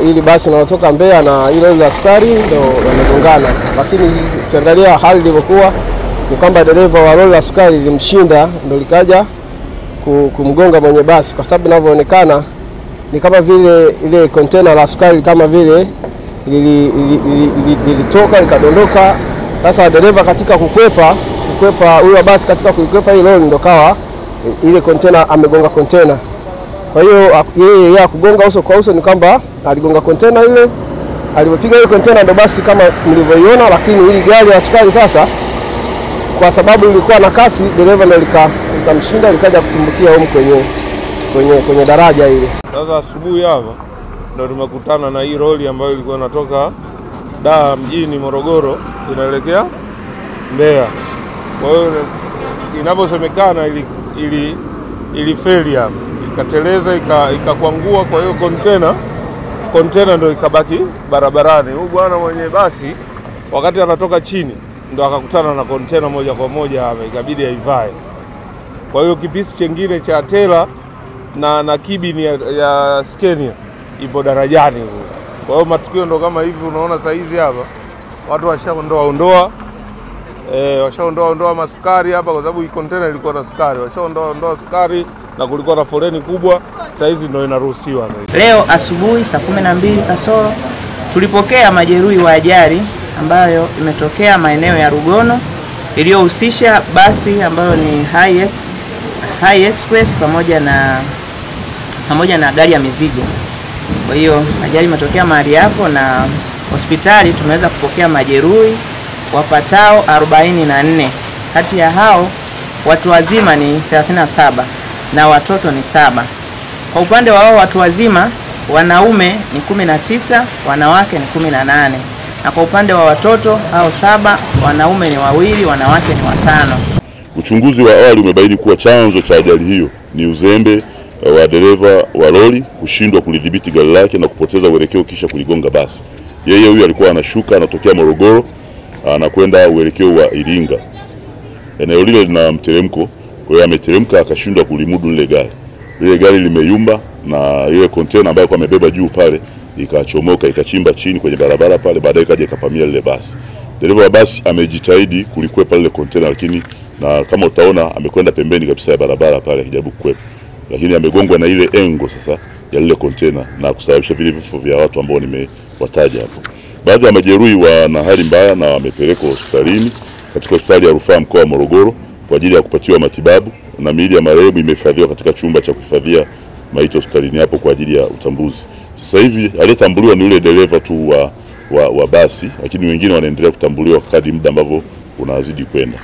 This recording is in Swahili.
ili basi linalotoka Mbeya na ile lori la sukari ndio wamegongana. Lakini ukiangalia hali ilivyokuwa ni kwamba dereva wa lori la sukari lilimshinda, ndio likaja kumgonga mwenye basi, kwa sababu inavyoonekana ni kama vile ile container la sukari kama vile lilitoka likadondoka. Sasa dereva katika kukwepa huyo basi katika kuikwepa ile lori ndio kawa ile container amegonga container. Kwa hiyo yeye kugonga uso kwa uso ni kwamba aligonga container ile, alipopiga ile container ndio basi kama mlivyoiona. Lakini ile gari la sukari sasa, kwa sababu ilikuwa na kasi, dereva ndio likamshinda likaja kutumbukia huko kwenye daraja ile. Sasa asubuhi hapa ndio tumekutana na hii lori ambayo ilikuwa inatoka Dar mjini Morogoro inaelekea Mbeya. Kwa hiyo inaposemekana ilifeli hapa, ikateleza ikakwangua. Kwa hiyo container ndio ikabaki barabarani. Huyu bwana mwenye basi wakati anatoka chini ndio akakutana na container moja kwa moja hapa, ikabidi aivae. Kwa hiyo kipisi chengine cha tela na kibini ya Scania ipo darajani huko. Kwa hiyo matukio ndo kama hivi unaona saizi hapa. Watu washaondoa masukari hapa, kwa sababu hii container ilikuwa na sukari. Washaondoa sukari na kulikuwa na foleni kubwa. Saizi ndo inaruhusiwa. Leo asubuhi saa 12 kasoro tulipokea majeruhi wa ajali ambayo imetokea maeneo ya Rugono, iliyohusisha basi ambayo ni High Express pamoja na gari ya mizigo. Kwa hiyo ajali imetokea mahali hapo, na hospitali tumeweza kupokea majeruhi wapatao 44. Kati ya hao watu wazima ni 37 na watoto ni 7. Kwa upande wa watu wazima, wanaume ni 19, wanawake ni 18. Na kwa upande wa watoto hao 7, wanaume ni 2, wanawake ni 5. Uchunguzi wa awali umebaini kuwa chanzo cha ajali hiyo ni uzembe wa dereva wa lori kushindwa kulidhibiti gari lake na kupoteza uelekeo kisha kuligonga basi. Yeye huyu alikuwa anashuka anatokea Morogoro anakwenda uelekeo wa Iringa. Eneo lile lina mteremko, kwa hiyo ameteremka akashindwa kulimudu lile gari. Lile gari limeyumba na ile container ambayo kwa amebeba juu pale ikachomoka ikachimba chini kwenye barabara pale, baadaye kaja ikapamia lile basi. Dereva wa basi amejitahidi kulikwepa lile container, lakini na kama utaona amekwenda pembeni kabisa ya barabara pale akijaribu kukwepa, lakini amegongwa na ile engo sasa ya lile container na kusababisha vile vifo vya watu ambao nimewataja hapo. Baadhi ya majeruhi wana hali mbaya na wamepelekwa hospitalini katika hospitali ya rufaa mkoa wa Morogoro kwa ajili ya kupatiwa matibabu, na miili ya marehemu imehifadhiwa katika chumba cha kuhifadhia maiti hospitalini hapo kwa ajili ya utambuzi. Sasa hivi aliyetambuliwa ni yule dereva tu wa basi, lakini wengine wanaendelea kutambuliwa kadri muda ambavyo unazidi kwenda.